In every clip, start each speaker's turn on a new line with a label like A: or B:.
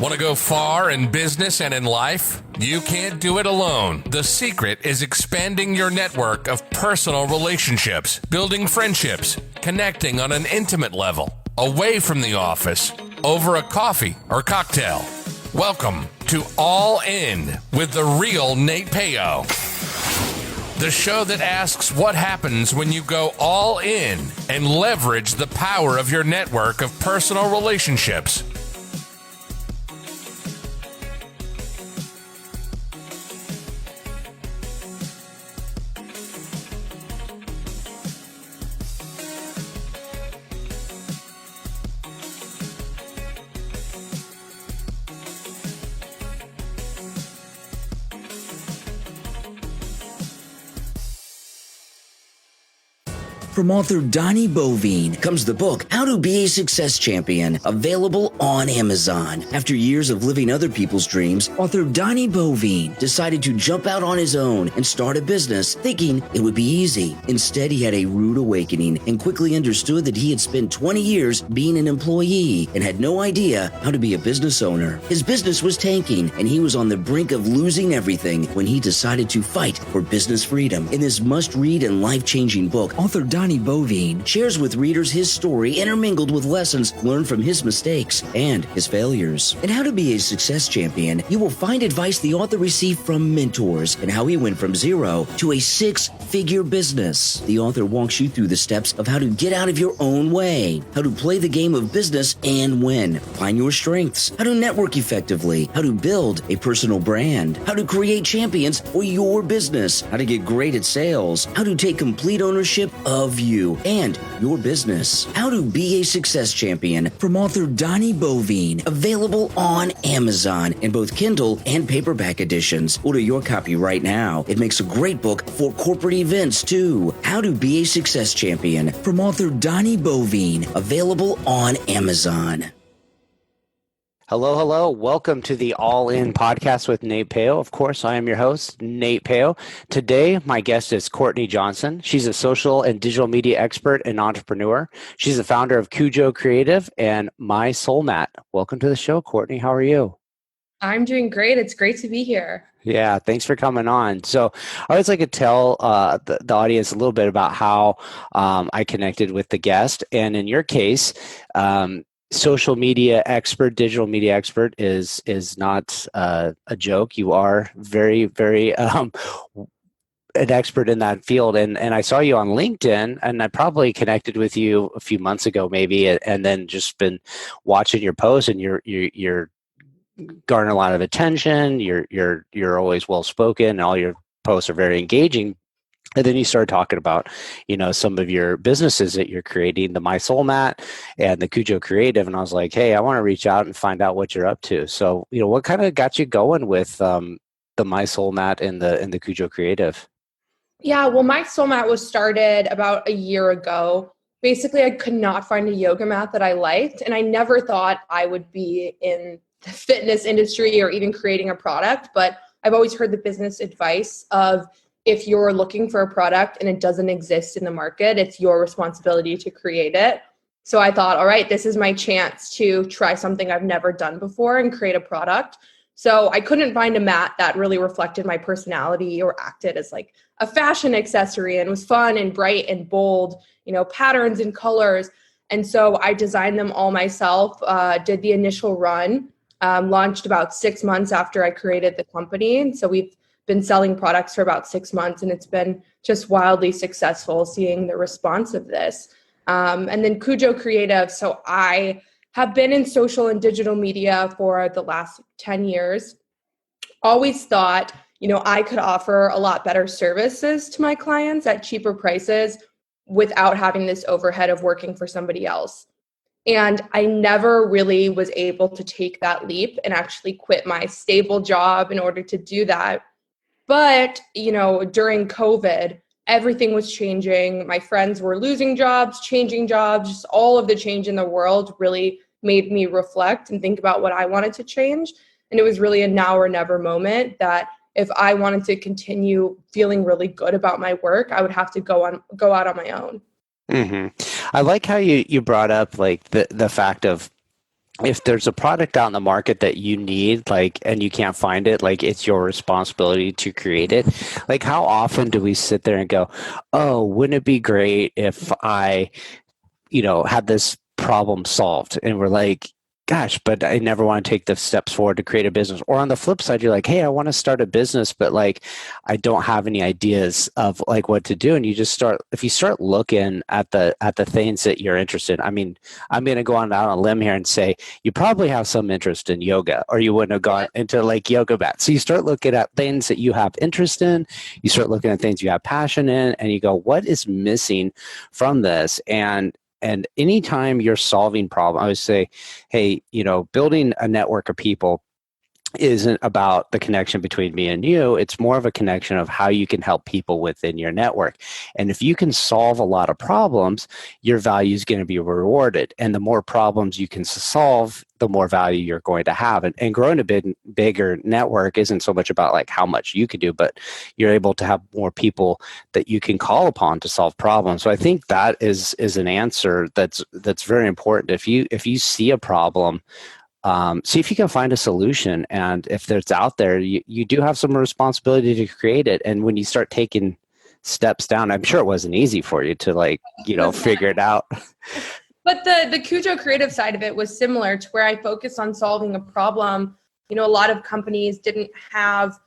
A: Want to go far in business and in life? You can't do it alone. The secret is expanding your network of personal relationships, building friendships, connecting on an intimate level, away from the office, over a coffee or cocktail. Welcome to All In with the real Nate Payo. The show that asks what happens when you go all in and leverage the power of your network of personal relationships.
B: From author Donnie Bovine comes the book, How to Be a Success Champion, available on Amazon. After years of living other people's dreams, author Donnie Bovine decided to jump out on his own and start a business, thinking it would be easy. Instead, he had a rude awakening and quickly understood that he had spent 20 years being an employee and had no idea how to be a business owner. His business was tanking, and he was on the brink of losing everything when he decided to fight for business freedom. In this must-read and life-changing book, author Donnie Bovine shares with readers his story intermingled with lessons learned from his mistakes and his failures. In How to Be a Success Champion, you will find advice the author received from mentors and how he went from zero to a six-figure business. The author walks you through the steps of how to get out of your own way, how to play the game of business and win, find your strengths, how to network effectively, how to build a personal brand, how to create champions for your business, how to get great at sales, how to take complete ownership of you and your business. How to Be a Success Champion from author Donnie Bovine, available on Amazon in both Kindle and paperback editions. Order your copy right now. It makes a great book for corporate events too. How to Be a Success Champion from author Donnie Bovine, available on Amazon.
C: Hello. Welcome to the All In podcast with Nate Payo. Of course, I am your host, Nate Payo. Today, my guest is Courtney Johnson. She's a social and digital media expert and entrepreneur. She's the founder of CUJOcreative and MYSOLMAT. Welcome to the show, Courtney. How are you?
D: I'm doing great. It's great to be here.
C: Yeah, thanks for coming on. So I always like to tell the audience a little bit about how I connected with the guest. And in your case, social media expert, digital media expert is not a joke. You are very, very an expert in that field. And I saw you on LinkedIn, and I probably connected with you a few months ago, maybe, and then just been watching your posts, and you're garnering a lot of attention. You're always well spoken, and all your posts are very engaging. And then you started talking about, some of your businesses that you're creating, the MYSOLMAT and the CUJOcreative. And I was like, hey, I want to reach out and find out what you're up to. So, what kind of got you going with the MYSOLMAT and the CUJOcreative?
D: Yeah, well, MYSOLMAT was started about a year ago. Basically, I could not find a yoga mat that I liked. And I never thought I would be in the fitness industry or even creating a product. But I've always heard the business advice of, if you're looking for a product and it doesn't exist in the market, it's your responsibility to create it. So I thought, all right, this is my chance to try something I've never done before and create a product. So I couldn't find a mat that really reflected my personality or acted as like a fashion accessory and was fun and bright and bold, patterns and colors. And so I designed them all myself, did the initial run, launched about 6 months after I created the company. And so we've been selling products for about 6 months, and it's been just wildly successful seeing the response of this. And then CUJOcreative. So I have been in social and digital media for the last 10 years. Always thought, I could offer a lot better services to my clients at cheaper prices without having this overhead of working for somebody else. And I never really was able to take that leap and actually quit my stable job in order to do that. But, during COVID, everything was changing. My friends were losing jobs, changing jobs, just all of the change in the world really made me reflect and think about what I wanted to change. And it was really a now or never moment that if I wanted to continue feeling really good about my work, I would have to go out on my own.
C: Mm-hmm. I like how you brought up like the fact of if there's a product out in the market that you need, like, and you can't find it, like, it's your responsibility to create it. Like, how often do we sit there and go, oh, wouldn't it be great if I, had this problem solved? And we're like, gosh, but I never want to take the steps forward to create a business. Or on the flip side, you're like, hey, I want to start a business, but like, I don't have any ideas of like what to do. And you just start, if you start looking at the things that you're interested in, I mean, I'm going to go on out on a limb here and say, you probably have some interest in yoga, or you wouldn't have gone into like yoga mats. So you start looking at things that you have interest in, you start looking at things you have passion in, and you go, what is missing from this? And anytime you're solving problems, I would say, hey, building a network of people isn't about the connection between me and you. It's more of a connection of how you can help people within your network. And if you can solve a lot of problems, your value is going to be rewarded. And the more problems you can solve, the more value you're going to have. And growing a bigger network isn't so much about like how much you can do, but you're able to have more people that you can call upon to solve problems. So I think that is an answer that's very important. If you see a problem, see if you can find a solution. And if it's out there, you do have some responsibility to create it. And when you start taking steps down, I'm sure it wasn't easy for you to figure it out.
D: But the Cujo creative side of it was similar to where I focused on solving a problem. A lot of companies didn't have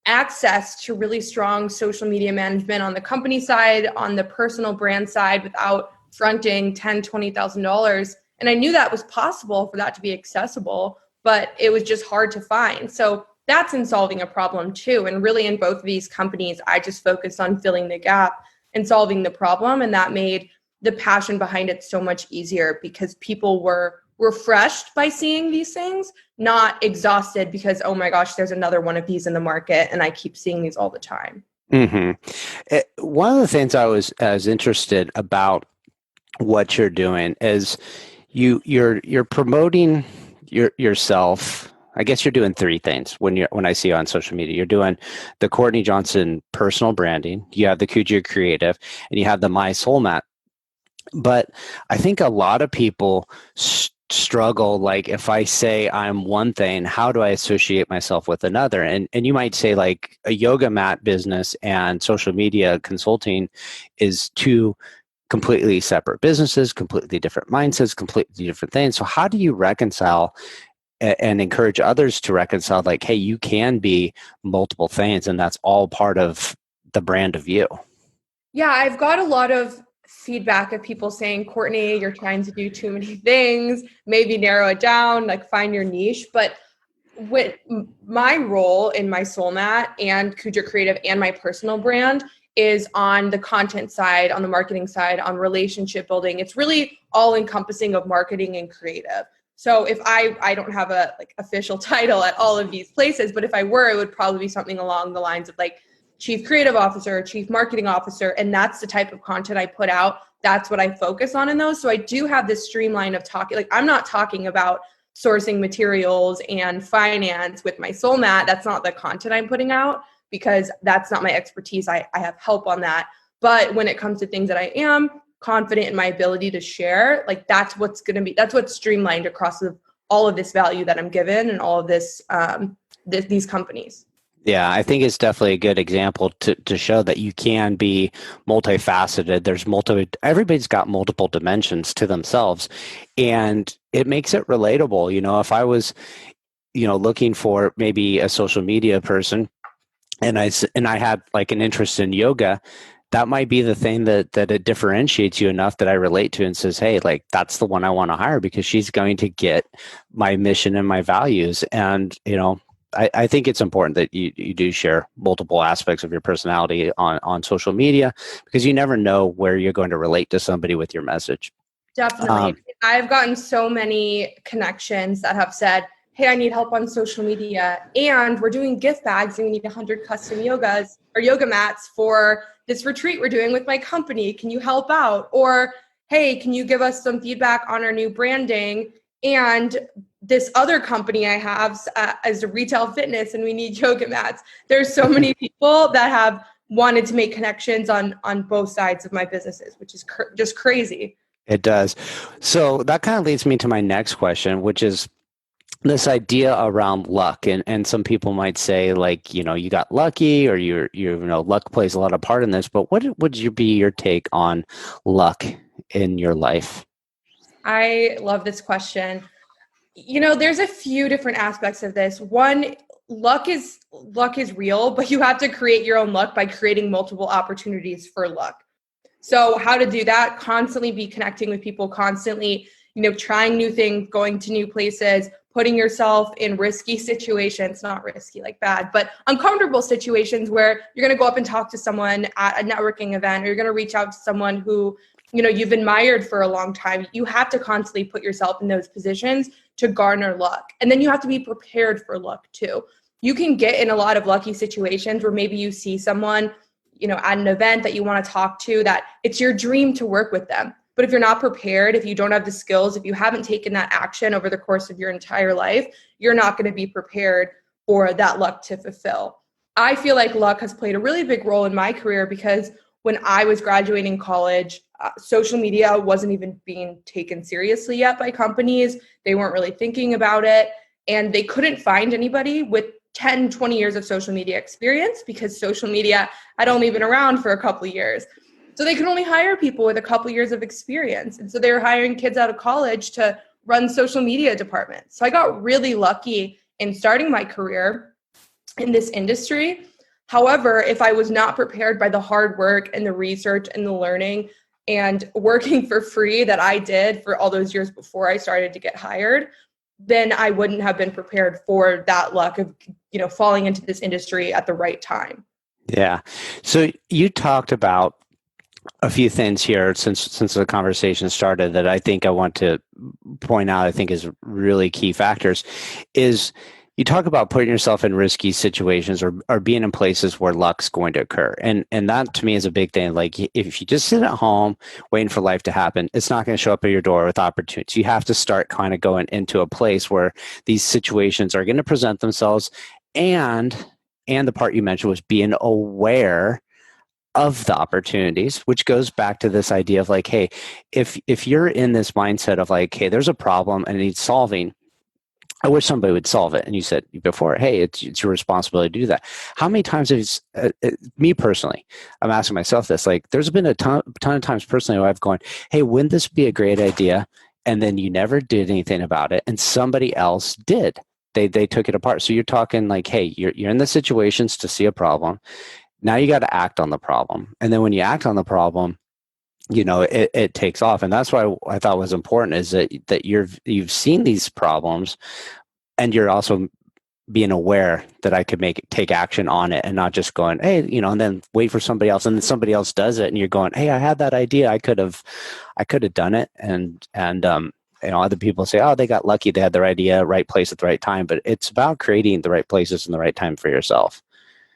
D: access to really strong social media management on the company side, on the personal brand side, without fronting $10,000, $20,000. And I knew that was possible for that to be accessible, but it was just hard to find. So that's in solving a problem too. And really in both of these companies, I just focused on filling the gap and solving the problem. And that made the passion behind it so much easier because people were refreshed by seeing these things, not exhausted because, oh my gosh, there's another one of these in the market and I keep seeing these all the time.
C: Mm-hmm. One of the things I was interested about what you're doing is you're promoting yourself. I guess you're doing three things when I see you on social media. You're doing the Courtney Johnson personal branding, you have the CUJOcreative, and you have the MYSOLMAT. But I think a lot of people struggle, like, if I say I'm one thing, how do I associate myself with another? And you might say like a yoga mat business and social media consulting is two completely separate businesses, completely different mindsets, completely different things. So how do you reconcile and encourage others to reconcile, like, hey, you can be multiple things and that's all part of the brand of you?
D: Yeah, I've got a lot of feedback of people saying, Courtney, you're trying to do too many things, maybe narrow it down, like find your niche. But with my role in MYSOLMAT and CUJOcreative and my personal brand is on the content side, on the marketing side, on relationship building. It's really all encompassing of marketing and creative. So if I don't have a official title at all of these places, but if I were, it would probably be something along the lines of like Chief Creative Officer, Chief Marketing Officer, and that's the type of content I put out. That's what I focus on in those. So I do have this streamline of talking. Like, I'm not talking about sourcing materials and finance with MYSOLMAT. That's not the content I'm putting out because that's not my expertise. I have help on that. But when it comes to things that I am confident in my ability to share, like that's what's streamlined across all of this value that I'm given and all of this, these companies.
C: Yeah, I think it's definitely a good example to show that you can be multifaceted. Everybody's got multiple dimensions to themselves, and it makes it relatable. If I was, looking for maybe a social media person, and I had like an interest in yoga, that might be the thing that it differentiates you enough that I relate to and says, hey, like that's the one I want to hire because she's going to get my mission and my values. And, I think it's important that you do share multiple aspects of your personality on social media because you never know where you're going to relate to somebody with your message.
D: Definitely. I've gotten so many connections that have said, hey, I need help on social media and we're doing gift bags and we need 100 custom yogas or yoga mats for this retreat we're doing with my company. Can you help out? Or, hey, can you give us some feedback on our new branding? And this other company I have as a retail fitness and we need yoga mats. There's so many people that have wanted to make connections on both sides of my businesses, which is just crazy.
C: It does. So that kind of leads me to my next question, which is this idea around luck. And some people might say, like, you got lucky, or luck plays a lot of part in this, but what would be your take on luck in your life?
D: I love this question. There's a few different aspects of this. One, luck is real, but you have to create your own luck by creating multiple opportunities for luck. So how to do that? Constantly be connecting with people, constantly, trying new things, going to new places, putting yourself in risky situations, not risky like bad, but uncomfortable situations where you're going to go up and talk to someone at a networking event, or you're going to reach out to someone who, you've admired for a long time. You have to constantly put yourself in those positions to garner luck. And then you have to be prepared for luck too. You can get in a lot of lucky situations where maybe you see someone, at an event that you want to talk to, that it's your dream to work with them. But if you're not prepared, if you don't have the skills, if you haven't taken that action over the course of your entire life, you're not going to be prepared for that luck to fulfill. I feel like luck has played a really big role in my career because when I was graduating college, social media wasn't even being taken seriously yet by companies. They weren't really thinking about it, and they couldn't find anybody with 10, 20 years of social media experience because social media had only been around for a couple of years. So they could only hire people with a couple of years of experience. And so they were hiring kids out of college to run social media departments. So I got really lucky in starting my career in this industry. However, if I was not prepared by the hard work and the research and the learning and working for free that I did for all those years before I started to get hired, then I wouldn't have been prepared for that luck of, falling into this industry at the right time.
C: Yeah. So you talked about a few things here since the conversation started that I think I want to point out, I think is really key factors, is you talk about putting yourself in risky situations or being in places where luck's going to occur. And that to me is a big thing. Like if you just sit at home waiting for life to happen, it's not going to show up at your door with opportunities. You have to start kind of going into a place where these situations are going to present themselves. And the part you mentioned was being aware of the opportunities, which goes back to this idea of like, hey, if you're in this mindset of like, hey, there's a problem and it needs solving, I wish somebody would solve it. And you said before, hey, it's your responsibility to do that. How many times have me personally, I'm asking myself this, like there's been a ton of times personally where I've gone, hey, wouldn't this be a great idea? And then you never did anything about it. And somebody else did. They took it apart. So you're talking like, hey, you're in the situations to see a problem. Now you got to act on the problem. And then when you act on the problem, it takes off. And that's why I thought was important is that you've seen these problems and you're also being aware that I could take action on it and not just going, hey, and then wait for somebody else. And then somebody else does it. And you're going, hey, I had that idea. I could have done it. And other people say, oh, they got lucky. They had the right idea, right place at the right time. But it's about creating the right places and the right time for yourself.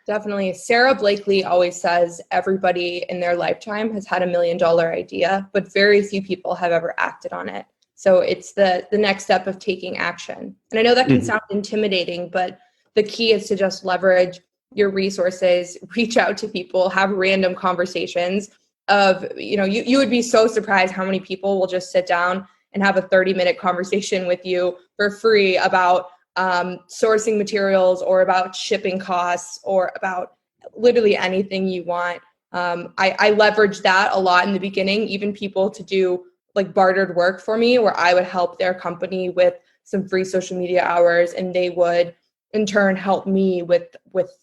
D: Definitely. Sarah Blakely always says everybody in their lifetime has had $1 million idea, but very few people have ever acted on it. So it's the next step of taking action. And I know that can sound intimidating, but the key is to just leverage your resources, reach out to people, have random conversations of, you would be so surprised how many people will just sit down and have a 30-minute conversation with you for free about sourcing materials or about shipping costs or about literally anything you want. I leveraged that a lot in the beginning, even people to do like bartered work for me where I would help their company with some free social media hours and they would in turn help me with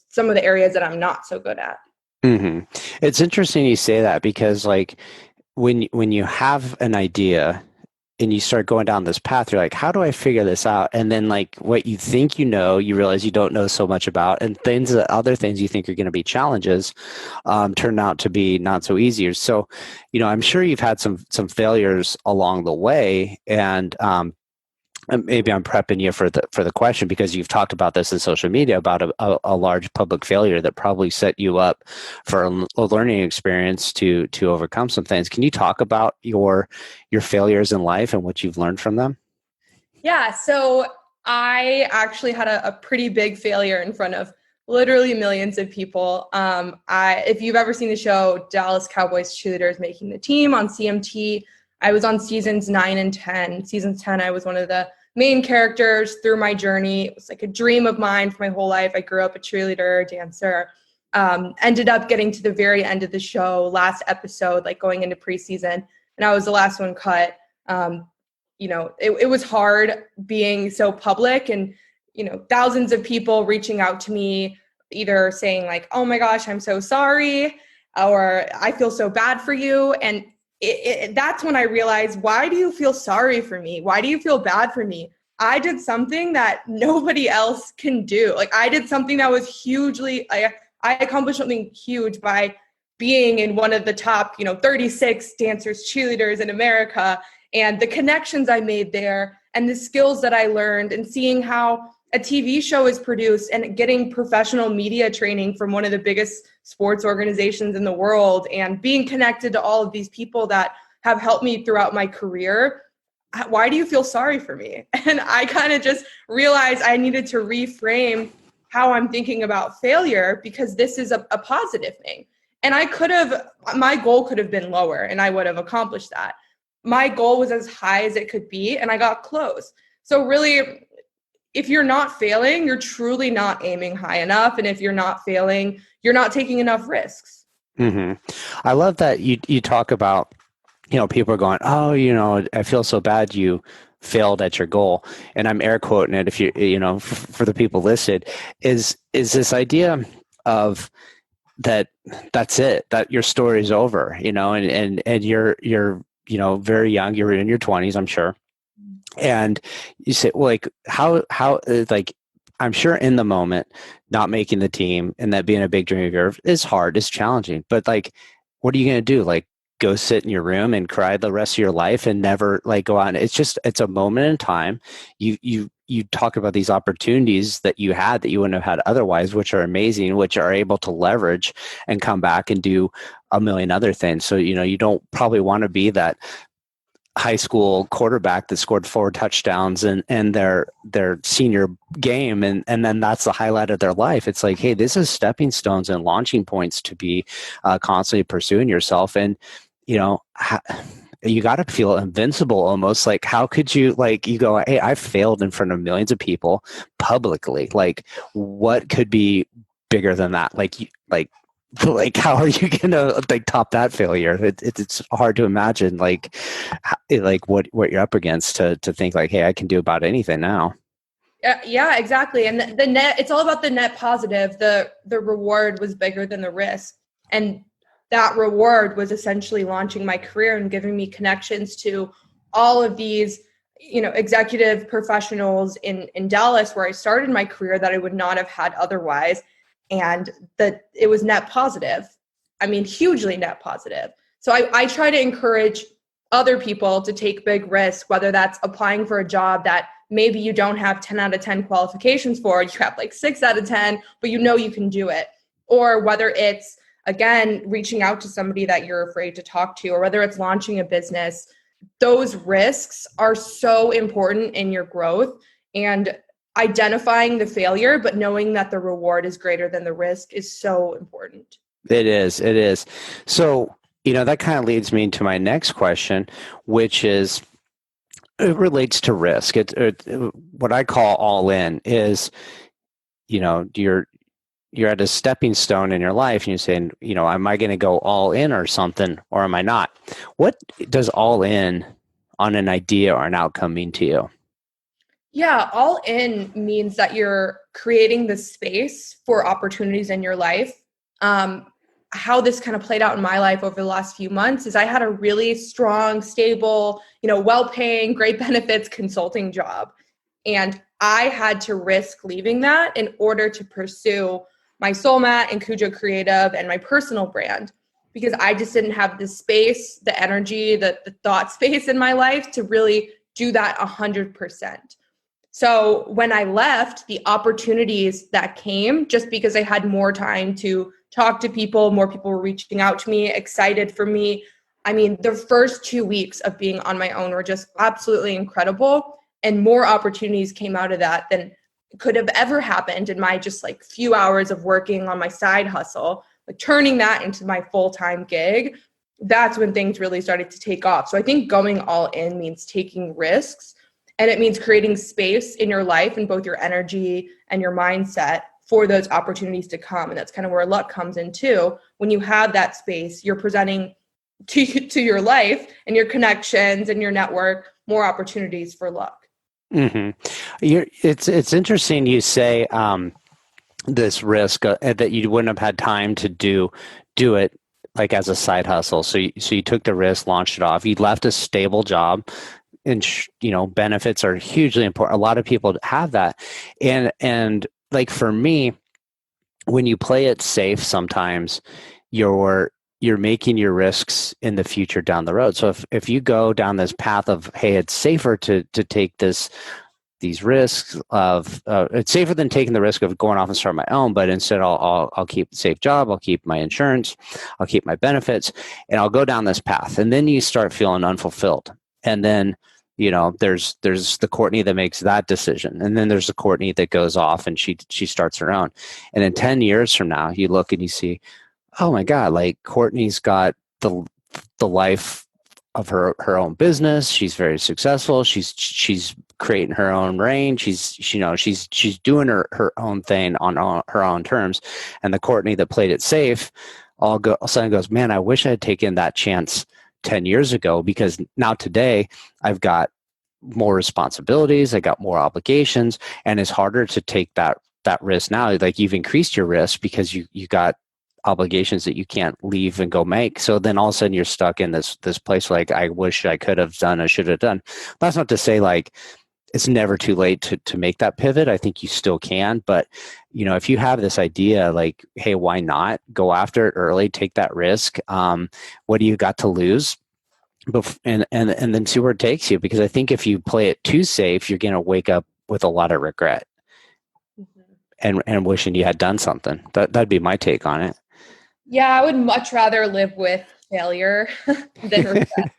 D: some of the areas that I'm not so good at.
C: Mm-hmm. It's interesting you say that because like when you have an idea and you start going down this path, you're like, how do I figure this out? And then like what you think you realize you don't know so much about, and other things you think are going to be challenges turn out to be not so easy. So, I'm sure you've had some failures along the way, and maybe I'm prepping you for the question because you've talked about this in social media about a large public failure that probably set you up for a learning experience to overcome some things. Can you talk about your failures in life and what you've learned from them?
D: Yeah. So I actually had a pretty big failure in front of literally millions of people. If you've ever seen the show Dallas Cowboys Cheerleaders Making the Team on CMT, I was on seasons 9 and 10. Season 10, I was one of the main characters through my journey. It was like a dream of mine for my whole life. I grew up a cheerleader, dancer. Ended up getting to the very end of the show, last episode, like going into preseason, and I was the last one cut. It was hard being so public and, thousands of people reaching out to me, either saying like, oh my gosh, I'm so sorry, or I feel so bad for you. And that's when I realized, why do you feel sorry for me? Why do you feel bad for me? I did something that nobody else can do. Like, I did something that was I accomplished something huge by being in one of the top, 36 dancers, cheerleaders in America, and the connections I made there and the skills that I learned, and seeing how a TV show is produced and getting professional media training from one of the biggest sports organizations in the world, and being connected to all of these people that have helped me throughout my career. Why do you feel sorry for me? And I kind of just realized I needed to reframe how I'm thinking about failure, because this is a positive thing. And my goal could have been lower and I would have accomplished that. My goal was as high as it could be, and I got close. So really, if you're not failing, you're truly not aiming high enough. And if you're not failing, you're not taking enough risks.
C: Mm-hmm. I love that you talk about, people are going, oh, I feel so bad you failed at your goal. And I'm air quoting it, if for the people listed, is this idea of that's it, that your story is over, and you're very young, you're in your 20s, I'm sure. And you say, well, like, how, like, I'm sure in the moment, not making the team and that being a big dream of yours is hard, it's challenging, but like, what are you going to do? Like, go sit in your room and cry the rest of your life and never like go out? It's a moment in time. You talk about these opportunities that you had that you wouldn't have had otherwise, which are amazing, which are able to leverage and come back and do a million other things. So, you don't probably want to be that high school quarterback that scored 4 touchdowns and their senior game. And then that's the highlight of their life. It's like, hey, this is stepping stones and launching points to be constantly pursuing yourself. And, you got to feel invincible almost. Like, how could you, like, you go, hey, I failed in front of millions of people publicly. Like, what could be bigger than that? Like, how are you gonna like top that failure? It's hard to imagine like what you're up against to think like, hey, I can do about anything now.
D: Yeah, exactly. And the net, it's all about the net positive. The reward was bigger than the risk, and that reward was essentially launching my career and giving me connections to all of these, executive professionals in Dallas, where I started my career, that I would not have had otherwise. And that it was net positive. I mean, hugely net positive. So I try to encourage other people to take big risks, whether that's applying for a job that maybe you don't have 10 out of 10 qualifications for, you have like 6 out of 10, but you can do it. Or whether it's, again, reaching out to somebody that you're afraid to talk to, or whether it's launching a business. Those risks are so important in your growth, and identifying the failure, but knowing that the reward is greater than the risk is so important.
C: It is. So, that kind of leads me to my next question, which is, it relates to risk. What I call all in is, you're at a stepping stone in your life and you're saying, am I going to go all in or something, or am I not? What does all in on an idea or an outcome mean to you?
D: Yeah, all in means that you're creating the space for opportunities in your life. How this kind of played out in my life over the last few months is I had a really strong, stable, well-paying, great benefits consulting job. And I had to risk leaving that in order to pursue MYSOLMAT and CUJOcreative and my personal brand, because I just didn't have the space, the energy, the thought space in my life to really do that 100%. So when I left, the opportunities that came, just because I had more time to talk to people, more people were reaching out to me, excited for me. I mean, the first 2 weeks of being on my own were just absolutely incredible. And more opportunities came out of that than could have ever happened in my just like few hours of working on my side hustle, like turning that into my full-time gig. that's when things really started to take off. So I think going all in means taking risks, and it means creating space in your life and both your energy and your mindset for those opportunities to come. And that's kind of where luck comes in too. When you have that space, you're presenting to your life and your connections and your network more opportunities for luck.
C: Mm-hmm. It's interesting you say this risk that you wouldn't have had time to do it like as a side hustle. So you took the risk, launched it off. You left a stable job, and benefits are hugely important. A lot of people have that, and like for me, when you play it safe, sometimes you're making your risks in the future down the road. So if you go down this path of, hey, it's safer to take these risks of it's safer than taking the risk of going off and start my own, but instead I'll keep a safe job, I'll keep my insurance, I'll keep my benefits, and I'll go down this path. And then you start feeling unfulfilled. And then there's the Courtney that makes that decision, and then there's the Courtney that goes off and she starts her own. And in 10 years from now, you look and you see, oh my God, like Courtney's got the life of her own business. She's very successful. She's creating her own reign. She's doing her own thing on her own terms. And the Courtney that played it safe all of a sudden goes, man, I wish I had taken that chance 10 years ago, because now today I've got more responsibilities, I got more obligations, and it's harder to take that risk now. Like you've increased your risk because you got obligations that you can't leave and go make. So then all of a sudden you're stuck in this place like, I wish I could have done, I should have done. That's not to say like it's never too late to make that pivot. I think you still can, but if you have this idea like, hey, why not go after it early, take that risk? What do you got to lose? And then see where it takes you. Because I think if you play it too safe, you're going to wake up with a lot of regret and wishing you had done something. That'd be my take on it.
D: Yeah, I would much rather live with failure than regret.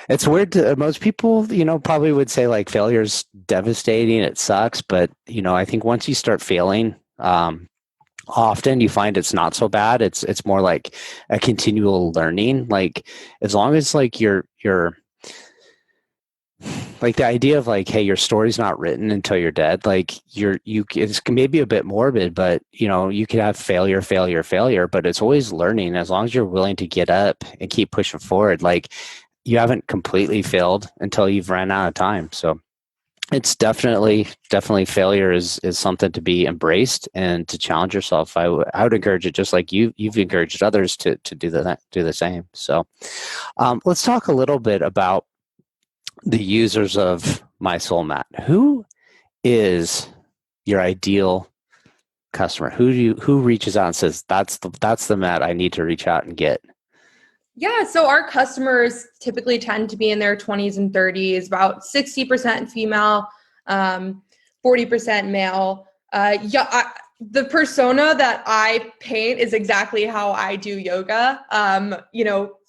C: It's weird. Most people, probably would say like failure's devastating. It sucks. But, I think once you start failing, often you find it's not so bad. It's more like a continual learning. Like as long as like you're like the idea of like, hey, your story's not written until you're dead. Like it's maybe a bit morbid, but you could have failure, but it's always learning. As long as you're willing to get up and keep pushing forward, like you haven't completely failed until you've ran out of time. So it's definitely failure is something to be embraced and to challenge yourself. I would encourage it, just like you've encouraged others to do the same. So let's talk a little bit about the users of MYSOLMAT. Who is your ideal customer? Who reaches out and says that's the mat I need to reach out and get?
D: Yeah, so our customers typically tend to be in their 20s and 30s, about 60% female, 40% male. The persona that I paint is exactly how I do yoga.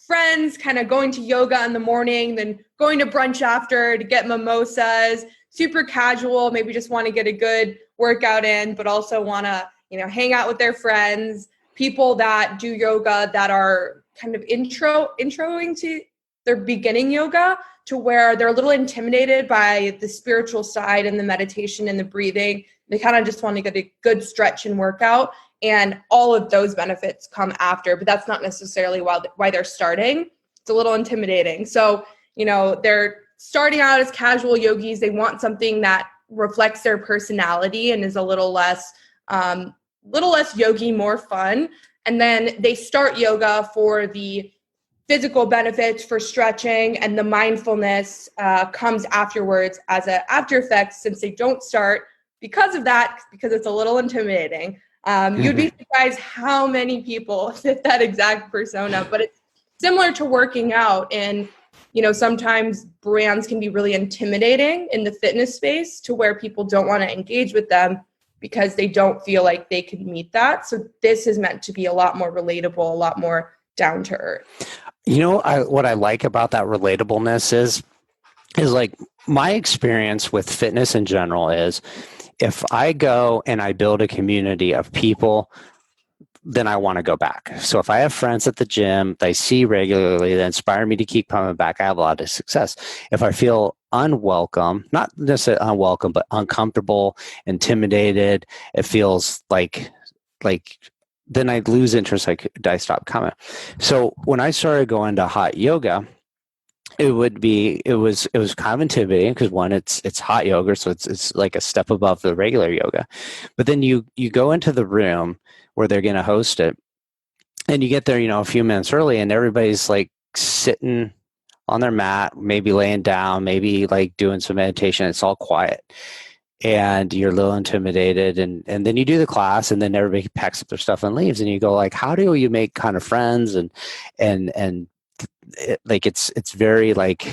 D: Friends kind of going to yoga in the morning, then going to brunch after to get mimosas, super casual, maybe just want to get a good workout in, but also want to, hang out with their friends. People that do yoga that are kind of introing to their beginning yoga, to where they're a little intimidated by the spiritual side and the meditation and the breathing. They kind of just want to get a good stretch and workout, and all of those benefits come after, but that's not necessarily why they're starting. It's a little intimidating. So, they're starting out as casual yogis. They want something that reflects their personality and is a little less yogi, more fun. And then they start yoga for the physical benefits, for stretching, and the mindfulness comes afterwards as an after effect, since they don't start because of that, because it's a little intimidating. You'd be surprised how many people fit that exact persona, but it's similar to working out. And, sometimes brands can be really intimidating in the fitness space, to where people don't want to engage with them because they don't feel like they can meet that. So this is meant to be a lot more relatable, a lot more down to earth.
C: What I like about that relatableness is like my experience with fitness in general is, if I go and I build a community of people then I want to go back. So if I have friends at the gym that I see regularly that inspire me to keep coming back, I have a lot of success. If I feel unwelcome, not necessarily unwelcome, but uncomfortable, intimidated, it feels like then I lose interest. I stop coming. So when I started going to hot yoga, it was kind of intimidating because one, it's hot yoga, so it's like a step above the regular yoga. But then you go into the room where they're going to host it, and you get there, a few minutes early, and everybody's like sitting on their mat, maybe laying down, maybe like doing some meditation. It's all quiet, and you're a little intimidated, and then you do the class, and then everybody packs up their stuff and leaves, and you go like, how do you make kind of friends and it's very like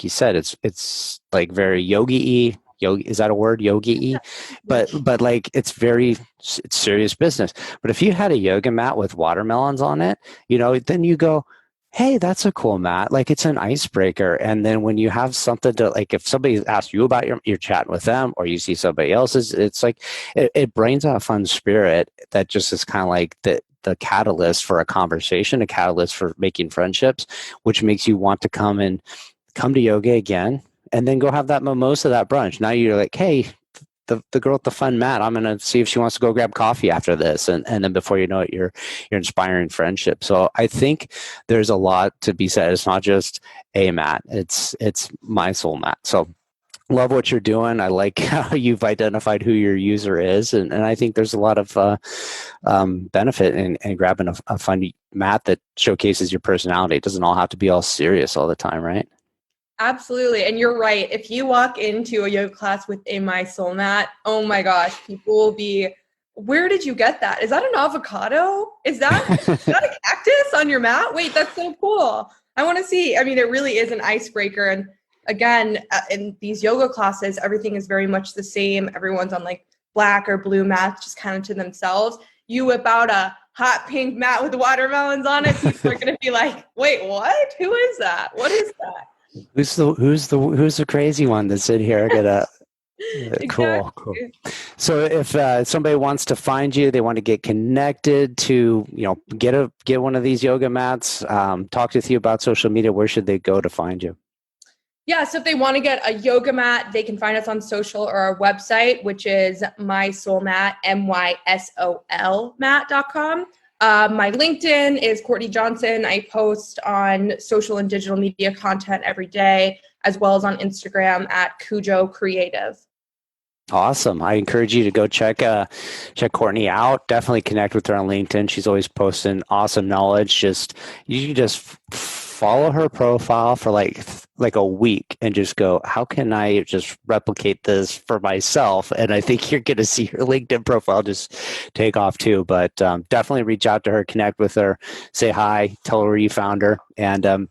C: you said, it's like very yogi-y. Yogi, is that a word? Yogi-y? But like it's serious business. But if you had a yoga mat with watermelons on it, then you go, hey, that's a cool mat. Like it's an icebreaker. And then when you have something to, like, if somebody asks you about you're chatting with them, or you see somebody else's, it's like it brings out a fun spirit that just is kind of like the catalyst for a conversation, a catalyst for making friendships, which makes you want to come to yoga again, and then go have that mimosa, that brunch. Now you're like, hey, the girl with the fun mat, I'm going to see if she wants to go grab coffee after this. And then before you know it, you're inspiring friendship. So I think there's a lot to be said. It's not just a mat, it's MYSOLMAT. So love what you're doing. I like how you've identified who your user is. And I think there's a lot of benefit in grabbing a fun mat that showcases your personality. It doesn't all have to be all serious all the time, right?
D: Absolutely. And you're right. If you walk into a yoga class with a MYSOLMAT, oh my gosh, people will be, where did you get that? Is that an avocado? Is that a cactus on your mat? Wait, that's so cool. I want to see. I mean, it really is an icebreaker. And again, in these yoga classes, everything is very much the same. Everyone's on like black or blue mats, just kind of to themselves. You whip out a hot pink mat with watermelons on it, people are going to be like, wait, what? Who is that? What is that?
C: Who's the crazy one that's in here?
D: Exactly.
C: Cool. So if somebody wants to find you, they want to get connected to, get one of these yoga mats, talk with you about social media, where should they go to find you?
D: Yeah, so if they want to get a yoga mat, they can find us on social or our website, which is MYSOLMAT, MYSOL mat.com. My LinkedIn is Courtney Johnson. I post on social and digital media content every day, as well as on Instagram at CUJOcreative.
C: Awesome. I encourage you to go check Courtney out. Definitely connect with her on LinkedIn. She's always posting awesome knowledge. You can just follow her profile for like a week and just go, how can I just replicate this for myself? And I think you're going to see her LinkedIn profile just take off too. But definitely reach out to her, connect with her, say hi, tell her where you found her, and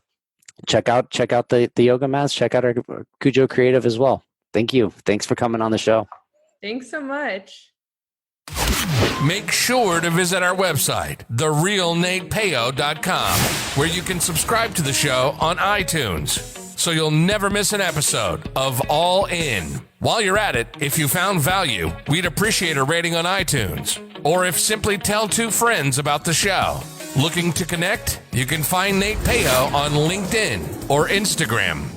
C: check out the yoga mats. Check out our CUJOcreative as well. Thank you. Thanks for coming on the show.
D: Thanks so much.
A: Make sure to visit our website, therealnatepeo.com, where you can subscribe to the show on iTunes, so you'll never miss an episode of All In. While you're at it, if you found value, we'd appreciate a rating on iTunes, or if simply tell 2 friends about the show. Looking to connect? You can find Nate Peo on LinkedIn or Instagram.